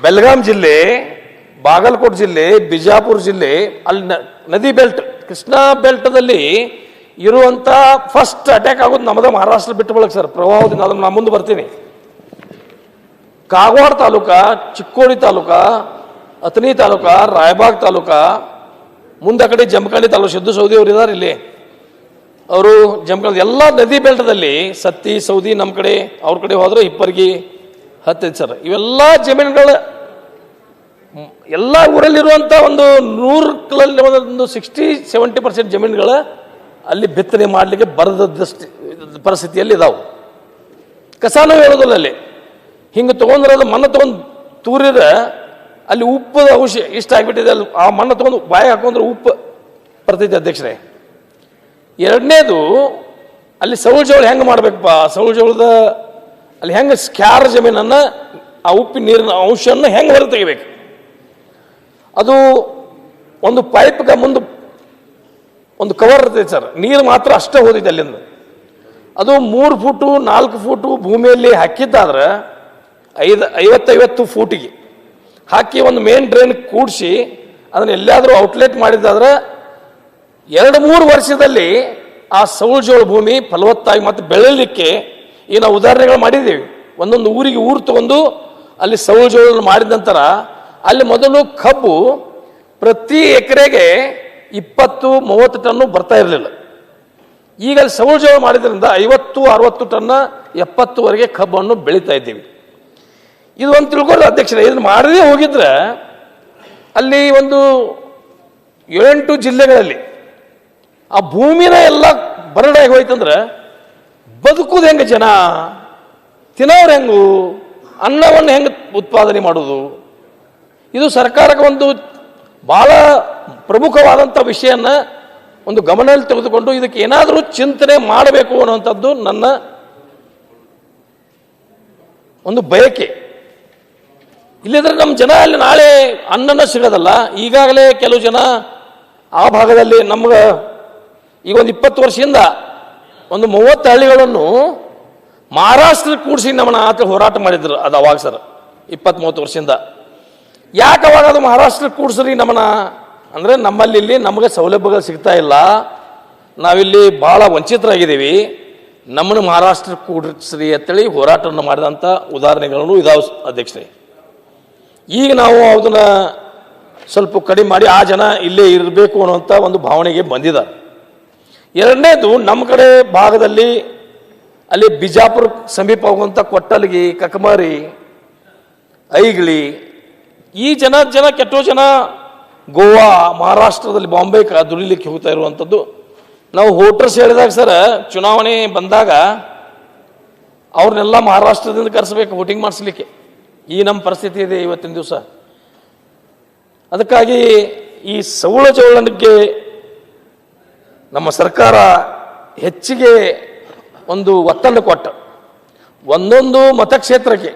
ಬೆಳಗಾಂ ಜಿಲ್ಲೆ, ಬಾಗಲಕೋಟೆ ಜಿಲ್ಲೆ, ಬಿಜಾಪುರ ಜಿಲ್ಲೆ, ಅಲ್ಲಿ ನದಿ ಬೆಲ್ಟ್, ಕೃಷ್ಣಾ ಬೆಲ್ಟ್ದಲ್ಲಿ ಇರುವಂಥ ಫಸ್ಟ್ ಅಟ್ಯಾಕ್ ಆಗೋದು ನಮ್ಮದ ಮಹಾರಾಷ್ಟ್ರ ಬಿಟ್ಟು ಬಳಕ ಸರ್. ಪ್ರವಾಹದಿಂದ ಅದನ್ನು ನಾನು ಮುಂದೆ ಬರ್ತೀನಿ. ಕಾಗವಾಡ ತಾಲೂಕ, ಚಿಕ್ಕೋಡಿ ತಾಲೂಕ, ಅಥಣಿ ತಾಲೂಕ, ರಾಯಬಾಗ್ ತಾಲೂಕ, ಮುಂದೆ ಆ ಕಡೆ ಜಮಖಂಡಿ ತಾಲೂಕು, ಸಿದ್ದು ಸೌದಿ ಅವರು ಇದ್ದಾರೆ ಇಲ್ಲಿ, ಅವರು ಜಮಖಂಡಿ ಎಲ್ಲ ನದಿ ಬೆಲ್ಟದಲ್ಲಿ ಸತ್ತಿ ಸೌದಿ, ನಮ್ಮ ಕಡೆ ಅವ್ರ ಕಡೆ ಹೋದ್ರೆ ಹಿಪ್ಪರ್ಗಿ ಹತ್ತೈದು ಸರ್. ಇವೆಲ್ಲ ಜಮೀನುಗಳು ಎಲ್ಲ ಊರಲ್ಲಿರುವಂಥ ಒಂದು 100 ಒಂದು 60-70% ಜಮೀನುಗಳು ಅಲ್ಲಿ ಬಿತ್ತನೆ ಮಾಡಲಿಕ್ಕೆ ಬರದಷ್ಟು ಪರಿಸ್ಥಿತಿಯಲ್ಲಿ ಇದಾವೆ. ಕಸಾನೂ ಹೇಳೋದಿಲ್ಲ ಅಲ್ಲಿ. ಹಿಂಗೆ ತೊಗೊಂಡ್ರೆ ಅದು ಮಣ್ಣು ತೊಗೊಂಡು ತೂರಿದ್ರೆ ಅಲ್ಲಿ ಉಪ್ಪದ ಅಂಶ ಇಷ್ಟ ಆಗಿಬಿಟ್ಟಿದೆ. ಅಲ್ಲಿ ಆ ಮಣ್ಣು ತೊಗೊಂಡು ಬಾಯಿ ಹಾಕೊಂಡ್ರೆ ಉಪ್ಪು ಬರ್ತೈತೆ ಅಧ್ಯಕ್ಷರೇ. ಎರಡನೇದು, ಅಲ್ಲಿ ಸೌಳು ಜೋಳ ಹೆಂಗೆ ಮಾಡ್ಬೇಕಪ್ಪ, ಸೌಳು ಜೋಳದ ಅಲ್ಲಿ ಹೆಂಗೆ ಸ್ಕ್ಯಾರ್ ಜಮೀನನ್ನು ಆ ಉಪ್ಪಿನ ನೀರಿನ ಅಂಶವನ್ನು ಹೆಂಗೆ ಹೊರ ತೆಗಿಬೇಕು. ಅದು ಒಂದು ಪೈಪ್ಗೆ ಮುಂದೆ ಒಂದು ಕವರ್ ಇರ್ತೈತೆ ಸರ್, ನೀರು ಮಾತ್ರ ಅಷ್ಟೇ ಹೋದೈತೆ ಅಲ್ಲಿಂದ. ಅದು 3 ಫೂಟು 4 ಫೂಟು ಭೂಮಿಯಲ್ಲಿ ಹಾಕಿದ್ದಾದ್ರೆ 50 ಫೂಟಿಗೆ ಹಾಕಿ ಒಂದು ಮೇನ್ ಡ್ರೈನ್ ಕೂಡಿಸಿ ಅದನ್ನು ಎಲ್ಲಾದರೂ ಔಟ್ಲೆಟ್ ಮಾಡಿದ್ದಾದ್ರೆ 2-3 ವರ್ಷದಲ್ಲಿ ಆ ಸೌಳು ಜೋಳ ಭೂಮಿ ಫಲವತ್ತಾಗಿ ಮತ್ತೆ ಬೆಳೀಲಿಕ್ಕೆ ಈ ನಾವು ಉದಾಹರಣೆಗಳು ಮಾಡಿದ್ದೀವಿ. ಒಂದೊಂದು ಊರಿಗೆ ಊರು ತಗೊಂಡು ಅಲ್ಲಿ ಸೌಳು ಜೋಳ ಮಾಡಿದ ನಂತರ ಅಲ್ಲಿ ಮೊದಲು ಕಬ್ಬು ಪ್ರತಿ ಎಕರೆಗೆ 20-30 ಟನ್ನು ಬರ್ತಾ ಇರಲಿಲ್ಲ. ಈಗ ಅಲ್ಲಿ ಸೌಳು ಜೋಳ ಮಾಡಿದ್ರಿಂದ 50-60 ಟನ್ನ 70ವರೆಗೆ ಕಬ್ಬನ್ನು ಬೆಳೀತಾ ಇದ್ದೀವಿ. ಇದು ಒಂದು ತಿಳ್ಕೊಳ್ಳಿ ಅಧ್ಯಕ್ಷರೇ. ಇದನ್ನು ಮಾಡದೇ ಹೋಗಿದ್ರೆ ಅಲ್ಲಿ ಒಂದು 7-8 ಜಿಲ್ಲೆಗಳಲ್ಲಿ ಆ ಭೂಮಿನ ಎಲ್ಲ ಬರಡಾಗಿ ಹೋಯ್ತಂದ್ರೆ ಬದುಕುದು ಹೆಂಗೆ, ಜನ ತಿನ್ನೋರು ಹೆಂಗು, ಅನ್ನವನ್ನು ಹೆಂಗೆ ಉತ್ಪಾದನೆ ಮಾಡೋದು. ಇದು ಸರ್ಕಾರಕ್ಕೆ ಒಂದು ಬಹಳ ಪ್ರಮುಖವಾದಂಥ ವಿಷಯನ ಒಂದು ಗಮನದಲ್ಲಿ ತೆಗೆದುಕೊಂಡು ಇದಕ್ಕೆ ಏನಾದರೂ ಚಿಂತನೆ ಮಾಡಬೇಕು ಅನ್ನುವಂಥದ್ದು ನನ್ನ ಒಂದು ಬಯಕೆ. ಇಲ್ಲಿದ್ರೆ ನಮ್ಮ ಜನ ಅಲ್ಲಿ ನಾಳೆ ಅನ್ನನ ಸಿಗೋದಲ್ಲ. ಈಗಾಗಲೇ ಕೆಲವು ಜನ ಆ ಭಾಗದಲ್ಲಿ ನಮ್ಗೆ ಈಗ ಒಂದು 20 ವರ್ಷದಿಂದ ಒಂದು 30 ಹಳ್ಳಿಗಳನ್ನು ಮಹಾರಾಷ್ಟ್ರಕ್ಕೆ ಕೂಡಿಸಿ ನಮ್ಮನ್ನ ಆತ ಹೋರಾಟ ಮಾಡಿದ್ರು. ಅದು ಅವಾಗ ಸರ್ 20-30 ವರ್ಷದಿಂದ. ಯಾಕೆ ಅವಾಗ ಅದು ಮಹಾರಾಷ್ಟ್ರಕ್ಕೆ ಕೂಡಿಸ್ರಿ ನಮ್ಮನ್ನ ಅಂದರೆ ನಮ್ಮಲ್ಲಿ ಇಲ್ಲಿ ನಮಗೆ ಸೌಲಭ್ಯಗಳು ಸಿಗ್ತಾ ಇಲ್ಲ, ನಾವಿಲ್ಲಿ ಭಾಳ ವಂಚಿತರಾಗಿದ್ದೀವಿ, ನಮ್ಮನ್ನು ಮಹಾರಾಷ್ಟ್ರಕ್ಕೆ ಕೂಡಿಸ್ರಿ ಅಂತೇಳಿ ಹೋರಾಟವನ್ನು ಮಾಡಿದಂಥ ಉದಾಹರಣೆಗಳನ್ನು ಇದಾವೆ ಅಧ್ಯಕ್ಷರೇ. ಈಗ ನಾವು ಅದನ್ನು ಸ್ವಲ್ಪ ಕಡಿಮೆ ಮಾಡಿ ಆ ಜನ ಇಲ್ಲೇ ಇರಬೇಕು ಅನ್ನುವಂಥ ಒಂದು ಭಾವನೆಗೆ ಬಂದಿದ್ದಾರೆ. ಎರಡನೇದು, ನಮ್ಮ ಕಡೆ ಭಾಗದಲ್ಲಿ ಅಲ್ಲಿ ಬಿಜಾಪುರ ಸಮೀಪ ಹೋಗುವಂಥ ಕೊಟ್ಟಲ್ಗಿ, ಕಕಮಾರಿ, ಐಗಿಳಿ ಈ ಜನ ಕೆಟ್ಟೋ ಜನ ಗೋವಾ, ಮಹಾರಾಷ್ಟ್ರದಲ್ಲಿ ಬಾಂಬೆ ದುಡಿಲಿಕ್ಕೆ ಹೋಗ್ತಾ ಇರುವಂಥದ್ದು. ನಾವು ವೋಟರ್ಸ್ ಹೇಳಿದಾಗ ಸರ್, ಚುನಾವಣೆ ಬಂದಾಗ ಅವ್ರನ್ನೆಲ್ಲ ಮಹಾರಾಷ್ಟ್ರದಿಂದ ಕರೆಸಬೇಕು ವೋಟಿಂಗ್ ಮಾಡಿಸ್ಲಿಕ್ಕೆ. ಈ ನಮ್ಮ ಪರಿಸ್ಥಿತಿ ಇದೆ ಇವತ್ತಿನ ದಿವಸ. ಅದಕ್ಕಾಗಿ ಈ ಸೌಳು ಜೋಳಕ್ಕೆ ನಮ್ಮ ಸರ್ಕಾರ ಹೆಚ್ಚಿಗೆ ಒಂದು ಒತ್ತನ್ನು ಕೊಟ್ಟು ಒಂದೊಂದು ಮತಕ್ಷೇತ್ರಕ್ಕೆ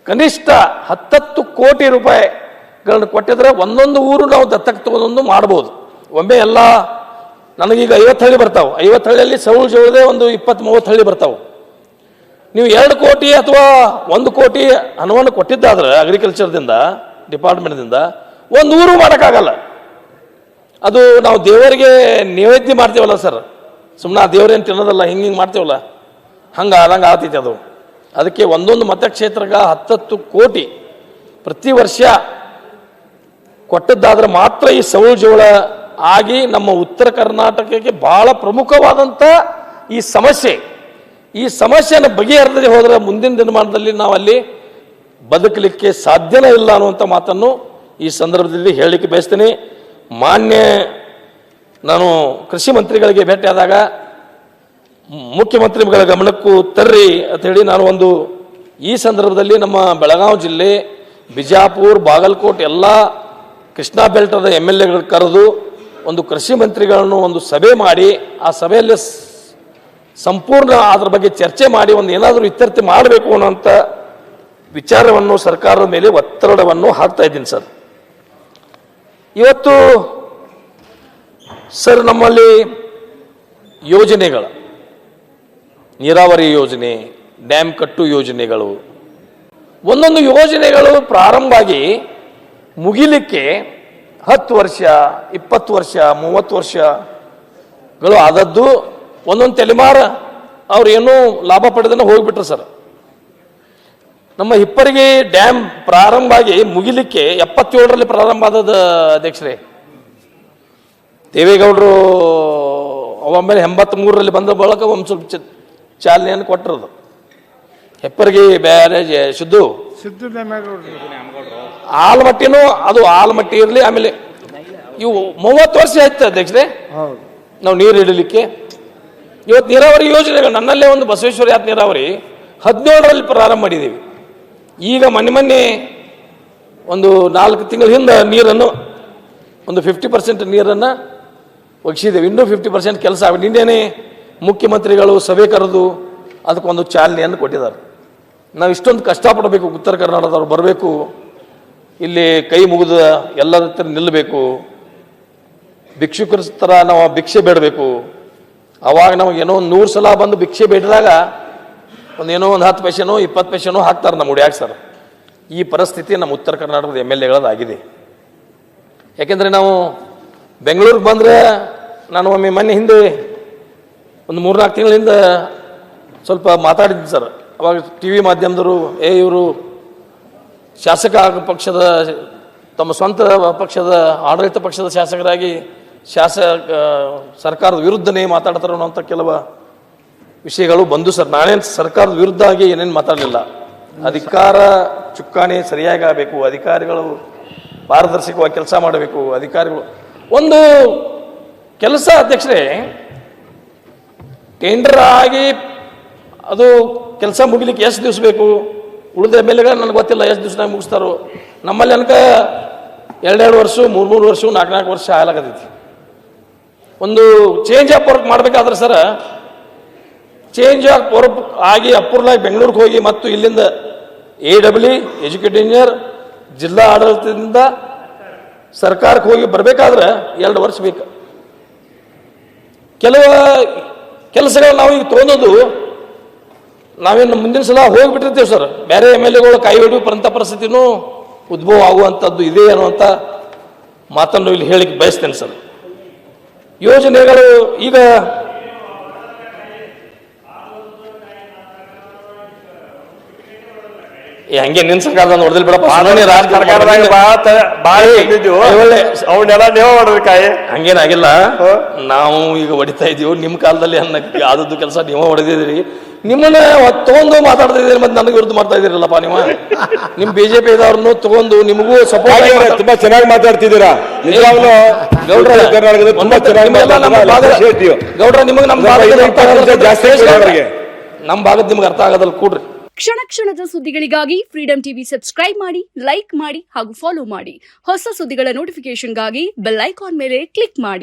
ಕನಿಷ್ಠ 10 ಕೋಟಿ ರೂಪಾಯಿಗಳನ್ನು ಕೊಟ್ಟಿದ್ರೆ ಒಂದೊಂದು ಊರು ನಾವು ದತ್ತಕ್ಕೆ ತಗೊಂಡು ಮಾಡ್ಬೋದು. ಒಮ್ಮೆ ಎಲ್ಲ ನನಗೀಗ 50 ಹಳ್ಳಿ ಬರ್ತಾವೆ, 50 ಹಳ್ಳಿಯಲ್ಲಿ ಸೌಳು ಜೋಳದೆ ಒಂದು 20-30 ಹಳ್ಳಿ ಬರ್ತಾವೆ. ನೀವು 2 ಕೋಟಿ ಅಥವಾ 1 ಕೋಟಿ ಹಣವನ್ನು ಕೊಟ್ಟಿದ್ದಾದ್ರೆ ಅಗ್ರಿಕಲ್ಚರ್ದಿಂದ ಡಿಪಾರ್ಟ್ಮೆಂಟ್ದಿಂದ ಒಂದು ಊರು ಮಾಡೋಕ್ಕಾಗಲ್ಲ. ಅದು ನಾವು ದೇವರಿಗೆ ನೈವೇದ್ಯ ಮಾಡ್ತೀವಲ್ಲ ಸರ್, ಸುಮ್ಮನೆ ದೇವರೇನು ತಿನ್ನೋದಲ್ಲ, ಹಿಂಗೆ ಮಾಡ್ತೀವಲ್ಲ, ಹಂಗೆ ಆದಂಗೆ ಆಗ್ತೈತೆ ಅದು. ಅದಕ್ಕೆ ಒಂದೊಂದು ಮತಕ್ಷೇತ್ರಕ್ಕೆ 10 ಕೋಟಿ ಪ್ರತಿ ವರ್ಷ ಕೊಟ್ಟದ್ದಾದ್ರೆ ಮಾತ್ರ ಈ ಸೌಳು ಜೋಳ ಆಗಿ ನಮ್ಮ ಉತ್ತರ ಕರ್ನಾಟಕಕ್ಕೆ ಬಹಳ ಪ್ರಮುಖವಾದಂಥ ಈ ಸಮಸ್ಯೆಯನ್ನು ಬಗೆಹರಿಸದೆ ಹೋದರೆ ಮುಂದಿನ ದಿನಮಾನದಲ್ಲಿ ನಾವು ಅಲ್ಲಿ ಬದುಕಲಿಕ್ಕೆ ಸಾಧ್ಯನೇ ಇಲ್ಲ ಅನ್ನುವಂಥ ಮಾತನ್ನು ಈ ಸಂದರ್ಭದಲ್ಲಿ ಹೇಳಲಿಕ್ಕೆ ಬಯಸ್ತೀನಿ. ನಾನು ಕೃಷಿ ಮಂತ್ರಿಗಳಿಗೆ ಭೇಟಿಯಾದಾಗ ಮುಖ್ಯಮಂತ್ರಿಗಳ ಗಮನಕ್ಕೂ ತರ್ರಿ ಅಂತ ಹೇಳಿ ನಾನು ಒಂದು ಈ ಸಂದರ್ಭದಲ್ಲಿ ನಮ್ಮ ಬೆಳಗಾವಿ ಜಿಲ್ಲೆ, ಬಿಜಾಪುರ, ಬಾಗಲಕೋಟೆ ಎಲ್ಲ ಕೃಷ್ಣಾ ಬೆಲ್ಟದ MLAಗಳು ಕರೆದು ಒಂದು ಕೃಷಿ ಮಂತ್ರಿಗಳನ್ನು ಒಂದು ಸಭೆ ಮಾಡಿ ಆ ಸಭೆಯಲ್ಲಿ ಸಂಪೂರ್ಣ ಅದರ ಬಗ್ಗೆ ಚರ್ಚೆ ಮಾಡಿ ಒಂದು ಏನಾದರೂ ಇತ್ಯರ್ಥ ಮಾಡಬೇಕು ಅನ್ನೋಂಥ ವಿಚಾರವನ್ನು ಸರ್ಕಾರದ ಮೇಲೆ ಒತ್ತಡವನ್ನು ಹಾಕ್ತಾ ಇದ್ದೀನಿ ಸರ್. ಇವತ್ತು ಸರ್ ನಮ್ಮಲ್ಲಿ ಯೋಜನೆಗಳು, ನೀರಾವರಿ ಯೋಜನೆ, ಡ್ಯಾಮ್ ಕಟ್ಟು ಯೋಜನೆಗಳು, ಒಂದೊಂದು ಯೋಜನೆಗಳು ಪ್ರಾರಂಭ ಆಗಿ ಮುಗಿಲಿಕ್ಕೆ 10 ವರ್ಷ 20 ವರ್ಷ 30 ವರ್ಷಗಳು ಆದದ್ದು. ಒಂದೊಂದು ತಲೆಮಾರ ಅವ್ರು ಏನೂ ಲಾಭ ಪಡೆದನ್ನು ಹೋಗಿಬಿಟ್ರು ಸರ್. ನಮ್ಮ ಹಿಪ್ಪರಗಿ ಡ್ಯಾಮ್ ಪ್ರಾರಂಭ ಆಗಿ ಮುಗಿಲಿಕ್ಕೆ 77ರಲ್ಲಿ ಪ್ರಾರಂಭ ಆದದ ಅಧ್ಯಕ್ಷರೇ. ದೇವೇಗೌಡರು ಆಮೇಲೆ 83ರಲ್ಲಿ ಬಂದ ಬಳಿಕ ಒಂದು ಸ್ವಲ್ಪ ಚಾಲನೆಯನ್ನು ಕೊಟ್ಟಿರೋದು. ಹೆಪ್ಪರಿಗೆ ಬ್ಯಾರೇಜ್ ಶುದ್ಧು ಆಲ್ಮಟ್ಟಿನೂ ಅದು ಆಲ್ಮಟ್ಟಿ ಇರಲಿ. ಆಮೇಲೆ ಇವು 30 ವರ್ಷ ಆಯ್ತು ಅಧ್ಯಕ್ಷರೇ ನಾವು ನೀರು ಹಿಡಲಿಕ್ಕೆ. ಇವತ್ತು ನೀರಾವರಿ ಯೋಜನೆಗಳು ನನ್ನಲ್ಲೇ ಒಂದು ಬಸವೇಶ್ವರ ಯಾತ್ ನೀರಾವರಿ 17ರಲ್ಲಿ ಪ್ರಾರಂಭ ಮಾಡಿದ್ದೀವಿ. ಈಗ ಮೊನ್ನೆ ಒಂದು 4 ತಿಂಗಳ ಹಿಂದೆ ನೀರನ್ನು ಒಂದು 50% ನೀರನ್ನು ಒಗ್ಸಿದ್ದೇವೆ. ಇನ್ನೂ 50% ಕೆಲಸ ಆಗಿದೆ. ನಿನ್ನೆನೇ ಮುಖ್ಯಮಂತ್ರಿಗಳು ಸಭೆ ಕರೆದು ಅದಕ್ಕೊಂದು ಚಾಲನೆಯನ್ನು ಕೊಟ್ಟಿದ್ದಾರೆ. ನಾವು ಇಷ್ಟೊಂದು ಕಷ್ಟಪಡಬೇಕು, ಉತ್ತರ ಕರ್ನಾಟಕದವ್ರು ಬರಬೇಕು, ಇಲ್ಲಿ ಕೈ ಮುಗಿದ ಎಲ್ಲರ ಹತ್ರ ನಿಲ್ಲಬೇಕು, ಭಿಕ್ಷುಕರ ಥರ ನಾವು ಭಿಕ್ಷೆ ಬೇಡಬೇಕು. ಅವಾಗ ನಮಗೇನೋ 100 ಸಲ ಬಂದು ಭಿಕ್ಷೆ ಬೇಡಿದಾಗ ಒಂದೇನೋ ಒಂದು 10 ಪೈಸೆನೋ 20 ಪೈಸೆನೋ ಹಾಕ್ತಾರೆ ನಮ್ಮ ಹುಡುಗ್ಯಾಗ ಸರ್. ಈ ಪರಿಸ್ಥಿತಿ ನಮ್ಮ ಉತ್ತರ ಕರ್ನಾಟಕದ MLAಗಳದಾಗಿದೆ. ಯಾಕೆಂದರೆ ನಾವು ಬೆಂಗಳೂರಿಗೆ ಬಂದರೆ ನಾನು ಒಮ್ಮೆ ಮೊನ್ನೆ ಹಿಂದೆ ಒಂದು 3-4 ತಿಂಗಳಿಂದ ಸ್ವಲ್ಪ ಮಾತಾಡಿದ್ದೆ ಸರ್. ಅವಾಗ TV ಮಾಧ್ಯಮದವರು ಇವರು ಶಾಸಕ ಪಕ್ಷದ ತಮ್ಮ ಸ್ವಂತ ಪಕ್ಷದ ಆಡಳಿತ ಪಕ್ಷದ ಶಾಸಕರಾಗಿ ಸರ್ಕಾರದ ವಿರುದ್ಧನೇ ಮಾತಾಡ್ತಾರೆ ಅನ್ನೋಂಥ ಕೆಲವು ವಿಷಯಗಳು ಬಂದು ಸರ್. ನಾನೇನು ಸರ್ಕಾರದ ವಿರುದ್ಧ ಆಗಿ ಏನೇನು ಮಾತಾಡಲಿಲ್ಲ. ಅಧಿಕಾರ ಚುಕ್ಕಾಣಿ ಸರಿಯಾಗಿ ಆಗಬೇಕು, ಅಧಿಕಾರಿಗಳು ಪಾರದರ್ಶಕವಾಗಿ ಕೆಲಸ ಮಾಡಬೇಕು. ಅಧಿಕಾರಿಗಳು ಒಂದು ಕೆಲಸ ಅಧ್ಯಕ್ಷರೇ ಟೆಂಡರ್ ಆಗಿ ಅದು ಕೆಲಸ ಮುಗಿಲಿಕ್ಕೆ ಎಷ್ಟು ದಿವಸ ಬೇಕು, ಉಳಿದ MLAಗಳು ನನಗೆ ಗೊತ್ತಿಲ್ಲ ಎಷ್ಟು ದಿವಸನಾಗ ಮುಗಿಸ್ತಾರೋ. ನಮ್ಮಲ್ಲಿ ಅನ್ಕ 2 ವರ್ಷ 3 ವರ್ಷ 4 ವರ್ಷ ಆಗಲಾಗತೈತಿ. ಒಂದು ಚೇಂಜ್ ಆಫ್ ವರ್ಕ್ ಮಾಡಬೇಕಾದ್ರೆ ಸರ ಚೇಂಜ್ ಆಫ್ ವರ್ಕ್ ಆಗಿ ಅಪ್ರೂವಲ್ ಆಗಿ ಬೆಂಗಳೂರಿಗೆ ಹೋಗಿ ಮತ್ತು ಇಲ್ಲಿಂದ AWE ಎಜುಕೇಟೆಡ್ ಇಂಜಿನಿಯರ್ ಜಿಲ್ಲಾ ಆಡಳಿತದಿಂದ ಸರ್ಕಾರಕ್ಕೆ ಹೋಗಿ ಬರಬೇಕಾದ್ರೆ 2 ವರ್ಷ ಬೇಕು. ಕೆಲವು ಕೆಲಸಗಳು ನಾವು ಈಗ ತೊಗೊಂಡು ನಾವೇನು ಮುಂದಿನ ಸಲ ಹೋಗಿಬಿಟ್ಟಿರ್ತೀವಿ ಸರ್. ಬೇರೆ MLAಗಳು ಕೈ ಹಿಡಿಯುವಂಥ ಪರಿಸ್ಥಿತಿನೂ ಉದ್ಭವ ಆಗುವಂಥದ್ದು ಇದೆ ಅನ್ನುವಂಥ ಮಾತನ್ನು ಇಲ್ಲಿ ಹೇಳಿಕ್ಕೆ ಬಯಸ್ತೇನೆ ಸರ್. ಯೋಜನೆಗಳು ಈಗ ಹಂಗೆ ನಿನ್ ಸರ್ಕಾರದ ನೋಡಿದಿಲ್ಲ ಬಿಡಪ್ಪ. ಅವನ್ನೆಲ್ಲ ನೀವು ಹೊಡೆದ್ಕಾಯಿ ಹಂಗೇನಾಗಿಲ್ಲ. ನಾವು ಈಗ ಹೊಡಿತಾ ಇದೀವಿ. ನಿಮ್ಮ ಕಾಲದಲ್ಲಿ ಆದದ್ದು ಕೆಲಸ ನೀವು ಹೊಡೆದಿದ್ದೀರಿ. ನಿಮ್ಮನ್ನ ತಗೊಂಡು ಮಾತಾಡ್ತಾ ಇದ್ದೀರಿ, ಮತ್ತೆ ನನಗೆ ವಿರುದ್ಧ ಮಾಡ್ತಾ ಇದ್ದೀರಲ್ಲಪ್ಪ. ನೀವು ನಿಮ್ BJP ಇದವ್ರನ್ನು ತಗೊಂಡು ನಿಮಗೂ ಸಪೋರ್ಟ್ ತುಂಬಾ ಚೆನ್ನಾಗಿ ಮಾತಾಡ್ತಿದ್ದೀರಾ. ಗೌಡ್ರ ನಿಮಗೆ ನಮ್ಮ ಭಾಗದ ನಿಮ್ಗೆ ಅರ್ಥ ಆಗೋದಲ್ಲ ಕೂಡ್ರಿ. ಕ್ಷಣ ಕ್ಷಣದ ಸುದ್ದಿಗಳಿಗಾಗಿ ಫ್ರೀಡಂ ಟಿವಿ ಸಬ್ಸ್ಕ್ರೈಬ್ ಮಾಡಿ, ಲೈಕ್ ಮಾಡಿ ಹಾಗೂ ಫಾಲೋ ಮಾಡಿ. ಹೊಸ ಸುದ್ದಿಗಳ ನೋಟಿಫಿಕೇಶನ್ಗಾಗಿ ಬೆಲ್ ಐಕಾನ್ ಮೇಲೆ ಕ್ಲಿಕ್ ಮಾಡಿ.